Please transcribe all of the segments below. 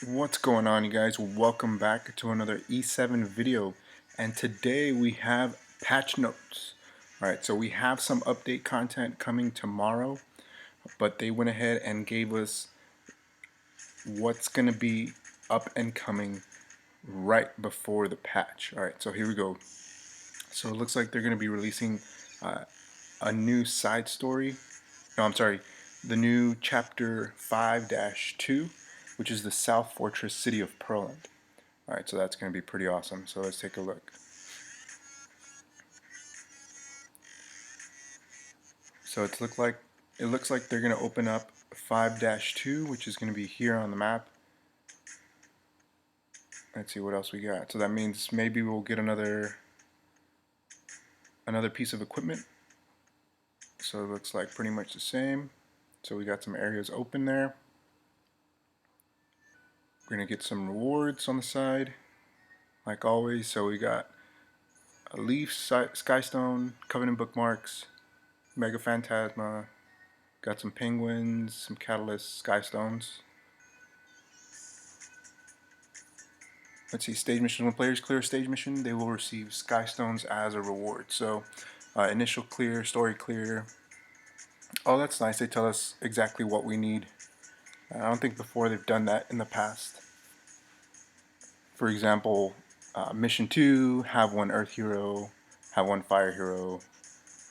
What's going on, you guys? Welcome back to another E7 video, and today we have patch notes. Alright, so we have some update content coming tomorrow, but they went ahead and gave us what's going to be up and coming right before the patch. Alright, so here we go. So it looks like they're going to be releasing a new side story. No, I'm sorry, the new chapter 5-2, which is the South Fortress City of Pearland. Alright, so that's going to be pretty awesome. So let's take a look. So it looks like they're going to open up 5-2, which is going to be here on the map. Let's see what else we got. So that means maybe we'll get another piece of equipment. So it looks like pretty much the same. So we got some areas open there. We're going to get some rewards on the side, like always. So we got a Leaf, Skystone, Covenant Bookmarks, Mega Phantasma, got some Penguins, some Catalysts, Skystones. Let's see, stage mission. When players clear a stage mission, they will receive Skystones as a reward. So initial clear, story clear. Oh, that's nice. They tell us exactly what we need. I don't think before they've done that in the past. For example, mission 2, have one earth hero, have one fire hero,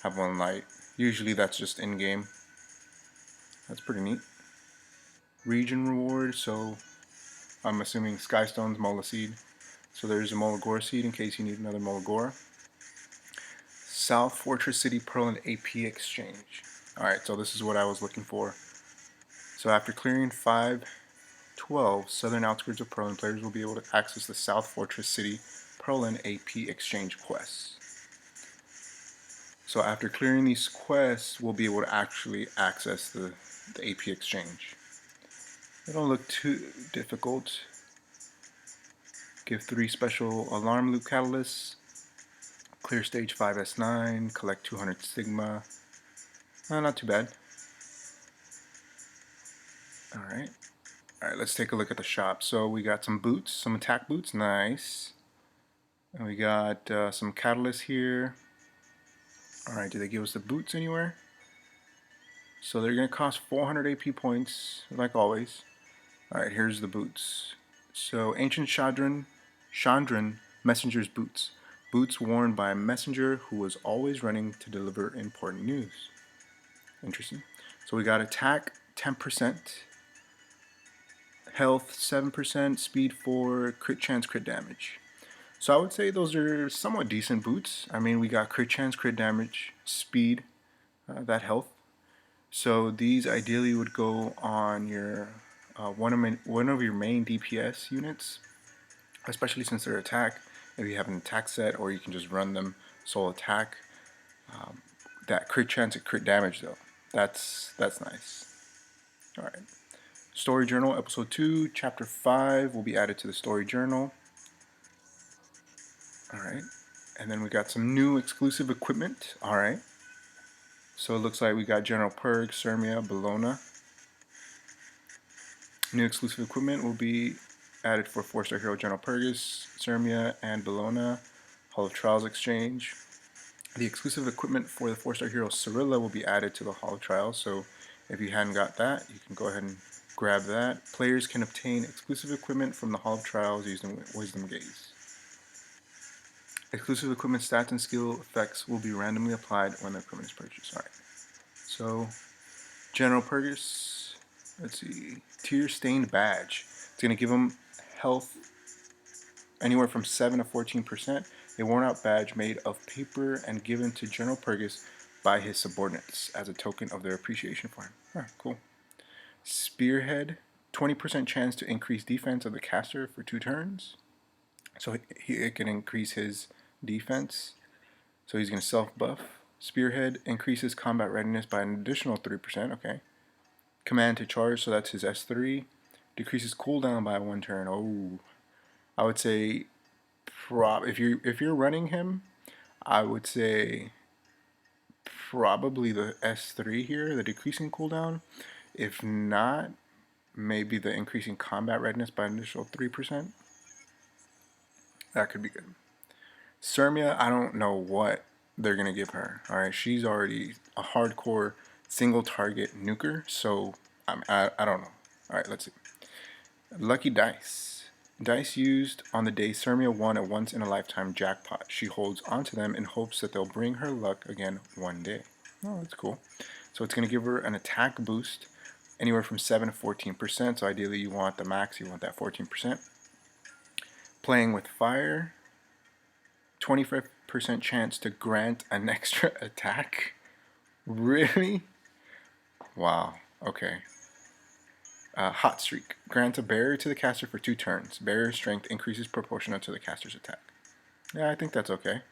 have one light. Usually that's just in-game. That's pretty neat. Region reward, so I'm assuming Skystone's Mola Seed. So there's a Molagora Seed in case you need another Molagora. South Fortress City Pearland AP exchange. Alright, so this is what I was looking for. So after clearing 5-12 southern outskirts of Pearland, players will be able to access the South Fortress City Pearland AP exchange quests. So after clearing these quests, we'll be able to actually access the AP exchange. They don't look too difficult. Give 3 special alarm loop catalysts. Clear stage 5S9, collect 200 Sigma. Not too bad. Alright. Alright, let's take a look at the shop. So we got some boots, some attack boots, nice. And we got some catalysts here. Alright, do they give us the boots anywhere? So they're going to cost 400 AP points, like always. Alright, here's the boots. So Ancient Chandran Messenger's boots. Boots worn by a messenger who was always running to deliver important news. Interesting. So we got attack 10%, health 7%, speed 4, crit chance, crit damage. So I would say those are somewhat decent boots. I mean, we got crit chance, crit damage, speed, that health. So these ideally would go on your one of your main DPS units, especially since they're attack. If you have an attack set, or you can just run them sole attack. That crit chance and crit damage though, that's nice. All right. Story Journal, Episode 2, Chapter 5 will be added to the Story Journal. Alright. And then we got some new exclusive equipment. Alright. So it looks like we got General Purg, Sirmia, Bologna. New exclusive equipment will be added for 4-star hero General Purgus, Sirmia, and Bologna. Hall of Trials exchange. The exclusive equipment for the 4-star hero Cirilla will be added to the Hall of Trials, so if you hadn't got that, you can go ahead and grab that. Players can obtain exclusive equipment from the Hall of Trials using Wisdom Gaze. Exclusive equipment stats and skill effects will be randomly applied when the equipment is purchased. Alright, so General Purgus, let's see, Tear Stained Badge. It's going to give him health anywhere from 7 to 14%. A worn out badge made of paper and given to General Purgus by his subordinates as a token of their appreciation for him. Cool. Spearhead, 20% chance to increase defense of the caster for 2 turns. So it can increase his defense. So he's going to self buff. Spearhead increases combat readiness by an additional 3%. Okay. Command to charge, so that's his S3. Decreases cooldown by 1 turn. Oh, I would say if you're running him, I would say probably the S3 here, the decreasing cooldown. If not, maybe the increasing combat readiness by an additional 3%. That could be good. Sirmia, I don't know what they're going to give her. All right, she's already a hardcore single target nuker, so I don't know. All right, let's see. Lucky dice. Dice used on the day Sirmia won a once in a lifetime jackpot. She holds onto them in hopes that they'll bring her luck again one day. Oh, that's cool. So it's going to give her an attack boost anywhere from 7 to 14%. So ideally you want the max, you want that 14%. Playing with fire, 25% chance to grant an extra attack. Really? Wow. Okay. Hot Streak. Grant a barrier to the caster for 2 turns. Barrier strength increases proportional to the caster's attack. Yeah, I think that's okay.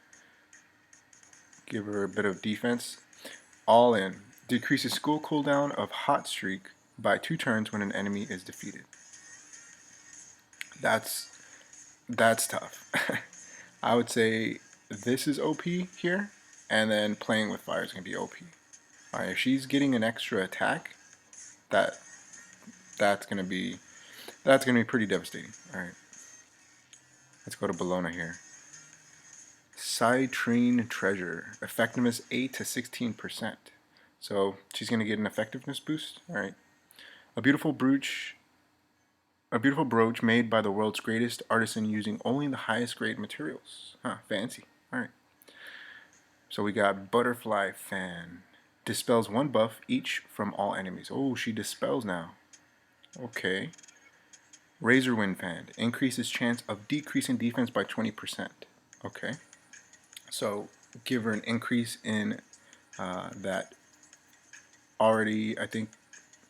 Give her a bit of defense. All in. Decreases school cooldown of Hot Streak by 2 turns when an enemy is defeated. That's tough. I would say this is OP here, and then playing with fire is going to be OP. Alright, if she's getting an extra attack, that's gonna be pretty devastating. Alright. Let's go to Bellona here. Citrine Treasure. Effectiveness 8 to 16%. So she's gonna get an effectiveness boost. Alright. A beautiful brooch made by the world's greatest artisan using only the highest grade materials. Huh, fancy. Alright. So we got Butterfly Fan. Dispels 1 buff each from all enemies. Oh, she dispels now. Okay. Razor Wind Fan. Increases chance of decreasing defense by 20%. Okay. So give her an increase in that already, I think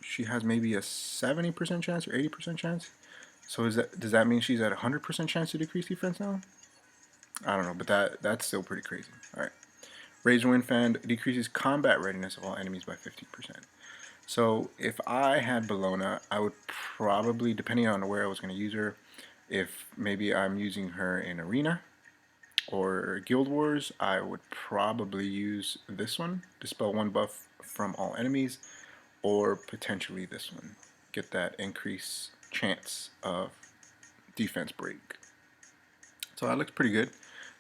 she has maybe a 70% chance or 80% chance. So does that mean she's at 100% chance to decrease defense now? I don't know, but that's still pretty crazy. Alright. Razor Wind Fan decreases combat readiness of all enemies by 15%. So if I had Bellona, I would probably, depending on where I was going to use her, if maybe I'm using her in Arena or Guild Wars, I would probably use this one, dispel 1 buff from all enemies, or potentially this one, get that increased chance of defense break. So that looks pretty good.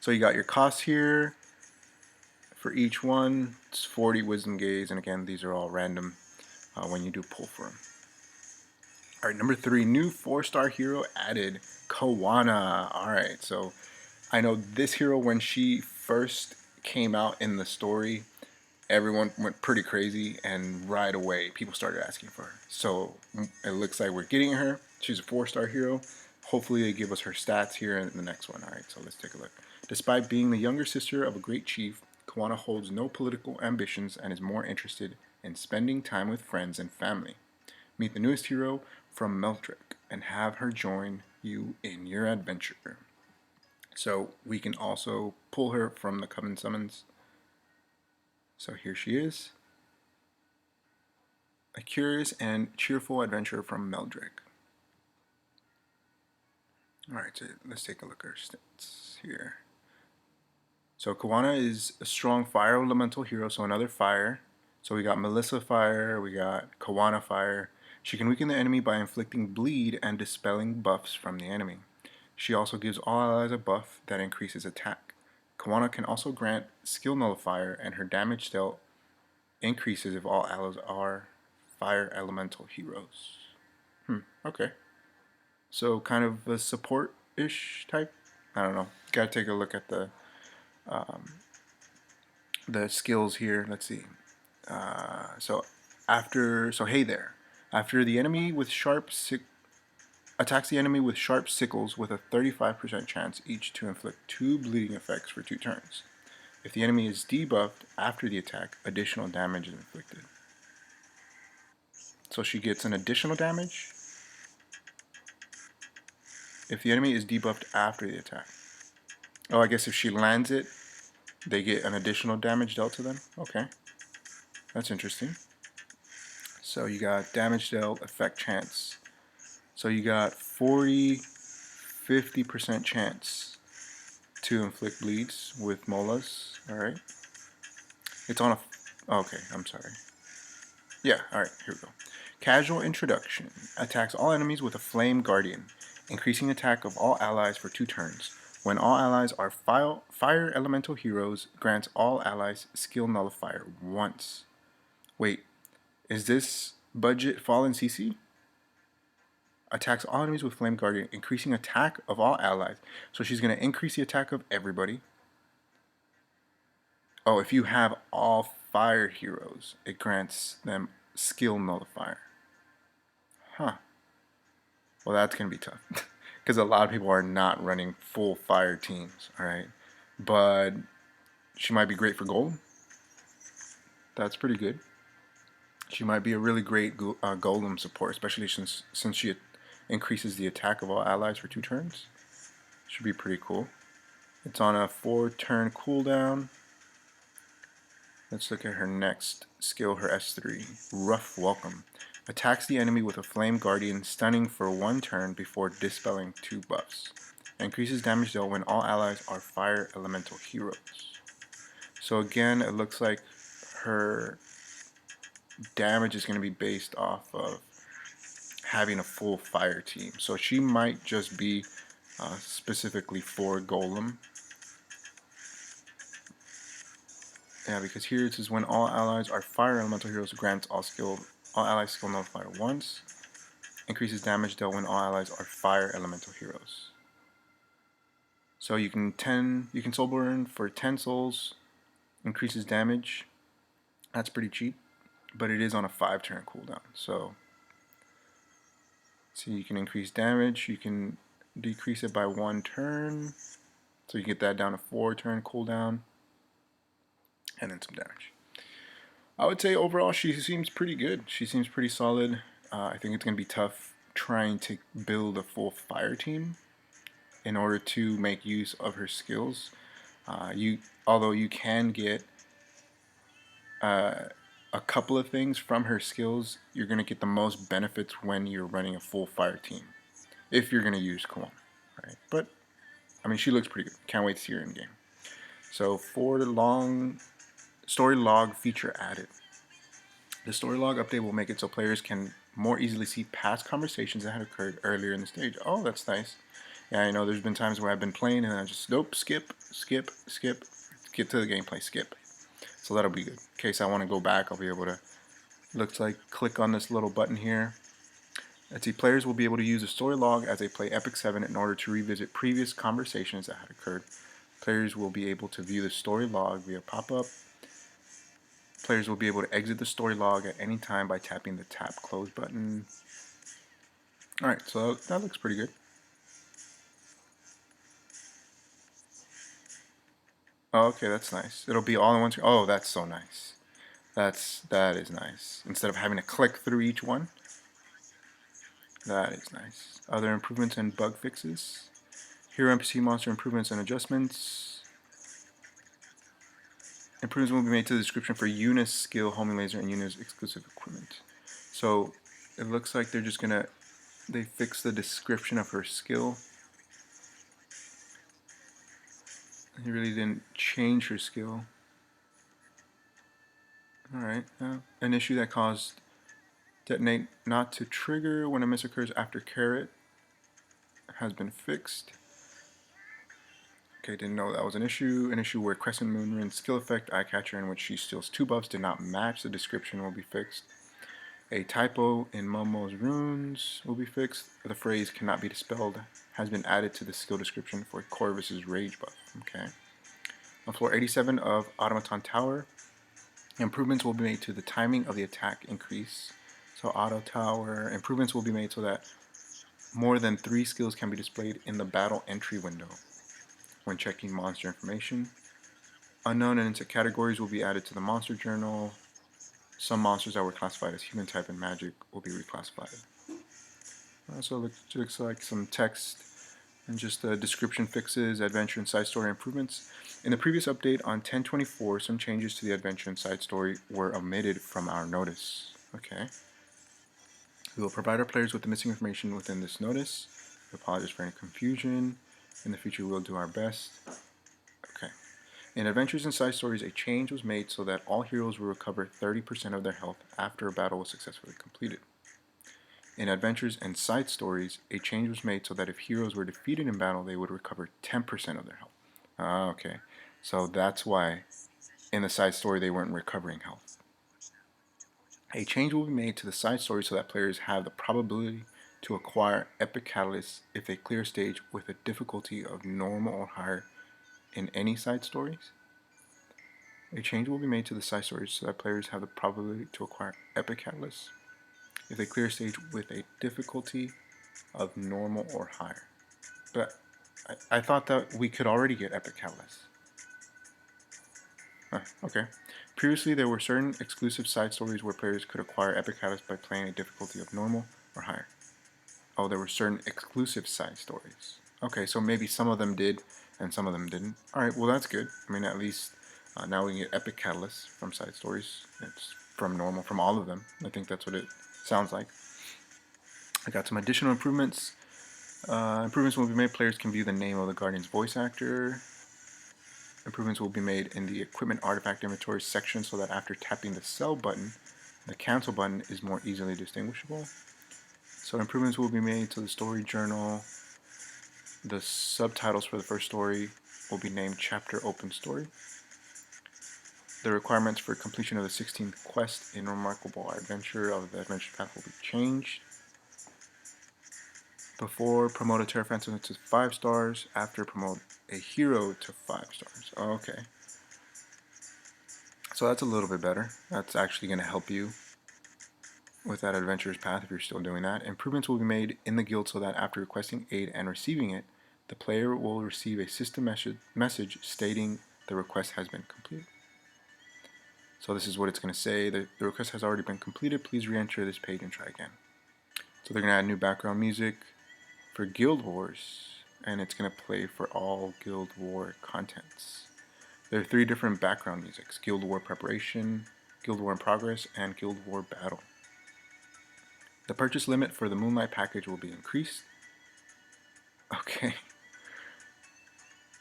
So you got your costs here. For each one, it's 40 Wisdom Gaze, and again, these are all random when you do pull for them. Alright, number 3, new 4-star hero added, Kawana. Alright, so I know this hero, when she first came out in the story, everyone went pretty crazy, and right away people started asking for her. So it looks like we're getting her. She's a 4-star hero. Hopefully they give us her stats here in the next one. Alright, so let's take a look. Despite being the younger sister of a great chief, Kawana holds no political ambitions and is more interested in spending time with friends and family. Meet the newest hero from Meldrick and have her join you in your adventure. So we can also pull her from the Coven Summons. So here she is. A curious and cheerful adventurer from Meldrick. Alright, so let's take a look at her stats here. So Kawana is a strong fire elemental hero, so another fire. So we got Melissa Fire, we got Kawana Fire. She can weaken the enemy by inflicting bleed and dispelling buffs from the enemy. She also gives all allies a buff that increases attack. Kawana can also grant skill nullifier, and her damage dealt increases if all allies are fire elemental heroes. Okay. So kind of a support-ish type? I don't know. Gotta take a look at the skills here. Let's see. So hey there. After the enemy with attacks the enemy with sharp sickles with a 35% chance each to inflict 2 bleeding effects for 2 turns. If the enemy is debuffed after the attack, additional damage is inflicted. So she gets an additional damage if the enemy is debuffed after the attack. Oh, I guess if she lands it, they get an additional damage dealt to them. Okay. That's interesting. So you got damage dealt, effect chance. So you got 50% chance to inflict bleeds with Molas. Alright. It's on a... Okay, I'm sorry. Yeah, alright, here we go. Casual Introduction. Attacks all enemies with a Flame Guardian, increasing attack of all allies for 2 turns. When all allies are fire elemental heroes, grants all allies skill nullifier once. Wait, is this budget Fallen CC? Attacks all enemies with Flame Guardian, increasing attack of all allies. So she's going to increase the attack of everybody. Oh, if you have all fire heroes, it grants them skill nullifier. Huh. Well, that's going to be tough. Because a lot of people are not running full fire teams, alright? But she might be great for gold. That's pretty good. She might be a really great golem support, especially since she increases the attack of all allies for 2 turns. Should be pretty cool. It's on a 4-turn cooldown. Let's look at her next skill, her S3. Rough Welcome. Attacks the enemy with a Flame Guardian, stunning for 1 turn before dispelling 2 buffs. Increases damage dealt when all allies are fire elemental heroes. So again, it looks like her damage is going to be based off of having a full fire team. So she might just be specifically for Golem. Yeah, because here it says when all allies are fire elemental heroes, grants all allies skill nullifier once. Increases damage dealt when all allies are fire elemental heroes. So you can soul burn for 10 souls, increases damage. That's pretty cheap, but it is on a 5-turn cooldown. So you can increase damage, you can decrease it by 1 turn. So you get that down to 4-turn cooldown. And then some damage. I would say overall she seems pretty good. She seems pretty solid. I think it's going to be tough trying to build a full fire team in order to make use of her skills. Although you can get a couple of things from her skills, you're going to get the most benefits when you're running a full fire team. If you're going to use Kuon, right? But, I mean, she looks pretty good. Can't wait to see her in game. So, for the long story log feature added. The story log update will make it so players can more easily see past conversations that had occurred earlier in the stage. Oh, that's nice. Yeah, I know there's been times where I've been playing and I just, nope, skip, get to the gameplay, skip. So that'll be good. In case I want to go back, I'll be able to, looks like, click on this little button here. Let's see, players will be able to use the story log as they play Epic 7 in order to revisit previous conversations that had occurred. Players will be able to view the story log via pop-up. Players will be able to exit the story log at any time by tapping the tap close button. Alright, so that looks pretty good. Oh, okay, that's nice. It'll be all in one screen. Oh, that's so nice. That is nice. Instead of having to click through each one. That is nice. Other improvements and bug fixes. Hero NPC monster improvements and adjustments. Improvements will be made to the description for Eunice skill, homing laser, and Eunice exclusive equipment. So it looks like they're just gonna fix the description of her skill. They really didn't change her skill. Alright, an issue that caused detonate not to trigger when a miss occurs after carrot has been fixed. Okay, didn't know that was an issue. An issue where Crescent Moon's skill effect, Eye Catcher, in which she steals 2 buffs, did not match the description, will be fixed. A typo in Momo's runes will be fixed. The phrase cannot be dispelled has been added to the skill description for Corvus's rage buff. Okay. On floor 87 of Automaton Tower, improvements will be made to the timing of the attack increase. So Auto Tower, improvements will be made so that more than 3 skills can be displayed in the battle entry window when checking monster information. Unknown and insect categories will be added to the monster journal. Some monsters that were classified as human type and magic will be reclassified. So it looks like some text and just description fixes, adventure and side story improvements. In the previous update on 10/24, some changes to the adventure and side story were omitted from our notice. Okay. We will provide our players with the missing information within this notice. We apologize for any confusion. In the future, we will do our best. Okay. In Adventures and Side Stories, a change was made so that all heroes will recover 30% of their health after a battle was successfully completed. In adventures and side stories, a change was made so that if heroes were defeated in battle, they would recover 10% of their health. Ah, okay. So that's why in the side story they weren't recovering health. A change will be made to the side story so that players have the probability to acquire epic catalysts if they clear a stage with a difficulty of normal or higher in any side stories. A change will be made to the side stories so that players have the probability to acquire epic catalysts if they clear a stage with a difficulty of normal or higher. But I thought that we could already get epic catalysts. Okay. Previously, there were certain exclusive side stories where players could acquire epic catalysts by playing a difficulty of normal or higher. Oh, there were certain exclusive side stories. Okay, so maybe some of them did and some of them didn't. Alright, well that's good. I mean, at least now we can get epic catalysts from side stories. It's from normal, from all of them. I think that's what it sounds like. I got some additional improvements. Improvements will be made. Players can view the name of the Guardian's voice actor. Improvements will be made in the equipment artifact inventory section so that after tapping the sell button, the cancel button is more easily distinguishable. So improvements will be made to the story journal. The subtitles for the first story will be named Chapter Open Story. The requirements for completion of the 16th quest in Remarkable Adventure of the Adventure Path will be changed. Before, promote a Terra Phantom to 5 stars. After, promote a hero to 5 stars. Okay. So that's a little bit better. That's actually going to help you with that Adventurer's Path if you're still doing that. Improvements will be made in the guild so that after requesting aid and receiving it, the player will receive a system message stating the request has been completed. So this is what it's going to say. The request has already been completed. Please re-enter this page and try again. So they're going to add new background music for Guild Wars, and it's going to play for all Guild War contents. There are 3 different background musics: Guild War Preparation, Guild War in Progress, and Guild War Battle. The purchase limit for the Moonlight package will be increased. Okay.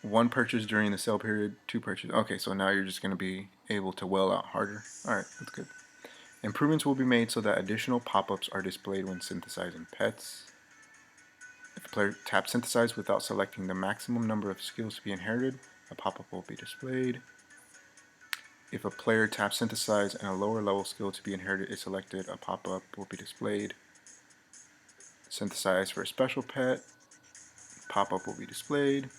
1 purchase during the sale period, 2 purchases. Okay, so now you're just going to be able to whale out harder. Alright, that's good. Improvements will be made so that additional pop-ups are displayed when synthesizing pets. If a player taps synthesize without selecting the maximum number of skills to be inherited, a pop-up will be displayed. If a player taps synthesize and a lower level skill to be inherited is selected, a pop-up will be displayed. Synthesize for a special pet, pop-up will be displayed.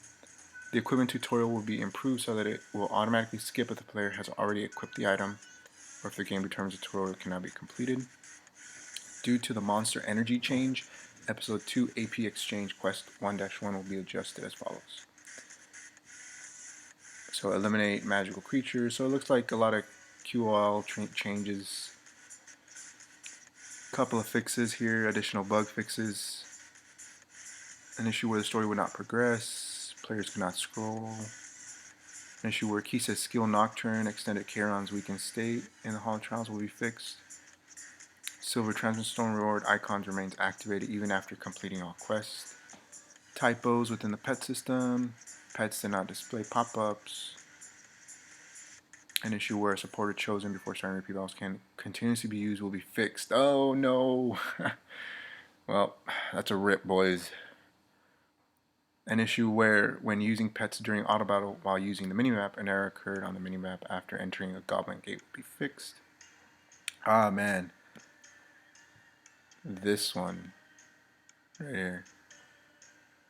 The equipment tutorial will be improved so that it will automatically skip if the player has already equipped the item, or if the game determines the tutorial cannot be completed. Due to the monster energy change, Episode 2 AP Exchange Quest 1-1 will be adjusted as follows. So eliminate magical creatures. So it looks like a lot of QOL changes. Couple of fixes here, additional bug fixes. An issue where the story would not progress. Players cannot scroll. An issue where Kisa's skill Nocturne extended Charon's weakened state in the Hall of Trials will be fixed. Silver Transmit Stone reward icons remains activated even after completing all quests. Typos within the pet system. Pets did not display pop-ups. An issue where a supporter chosen before starting repeat battles can continuously be used will be fixed. Oh no! Well, that's a rip, boys. An issue where, when using pets during auto battle while using the minimap, an error occurred on the minimap after entering a goblin gate will be fixed. Ah, man. This one right here.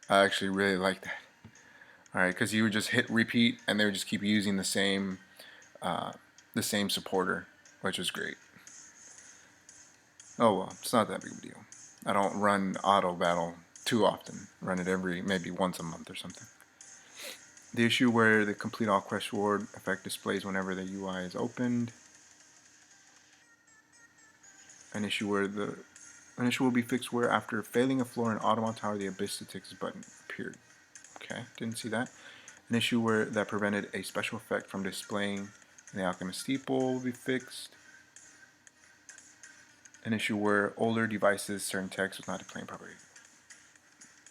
I actually really like that. Alright, because you would just hit repeat and they would just keep using the same supporter, which is great. Oh well, it's not that big of a deal. I don't run auto battle too often. Run it maybe once a month or something. The issue where the complete all quest reward effect displays whenever the UI is opened. An issue will be fixed where after failing a floor in Automata Tower, the Abyss Statistics button appeared. Okay, didn't see that. An issue where that prevented a special effect from displaying in the Alchemist Steeple will be fixed. An issue where older devices, certain text was not displaying properly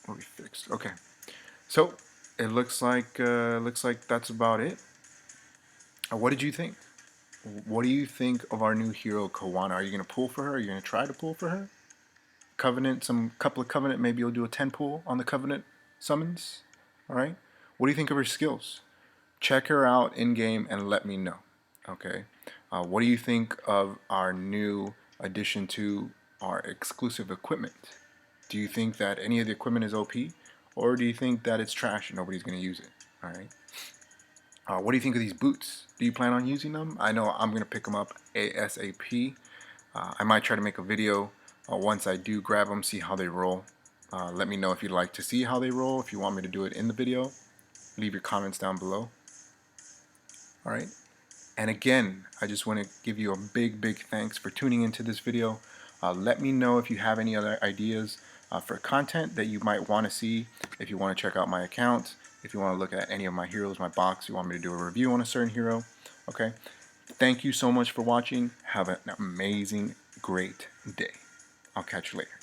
will be fixed. Okay, so it looks like that's about it. What did you think? What do you think of our new hero, Kawana? Are you gonna pull for her? Are you gonna try to pull for her? Covenant, some couple of Covenant. Maybe you'll do a 10 pull on the Covenant summons. All right. What do you think of her skills? Check her out in game and let me know. Okay. What do you think of our new addition to our exclusive equipment? Do you think that any of the equipment is OP, or do you think that it's trash and nobody's going to use it? All right. What do you think of these boots? Do you plan on using them? I know I'm going to pick them up ASAP. I might try to make a video once I do grab them, see how they roll. Let me know if you'd like to see how they roll, if you want me to do it in the video. Leave your comments down below. All right. And again, I just want to give you a big thanks for tuning into this video. Let me know if you have any other ideas for content that you might want to see. If you want to check out my account, if you want to look at any of my heroes, my box, you want me to do a review on a certain hero. Okay. Thank you so much for watching. Have an amazing, great day. I'll catch you later.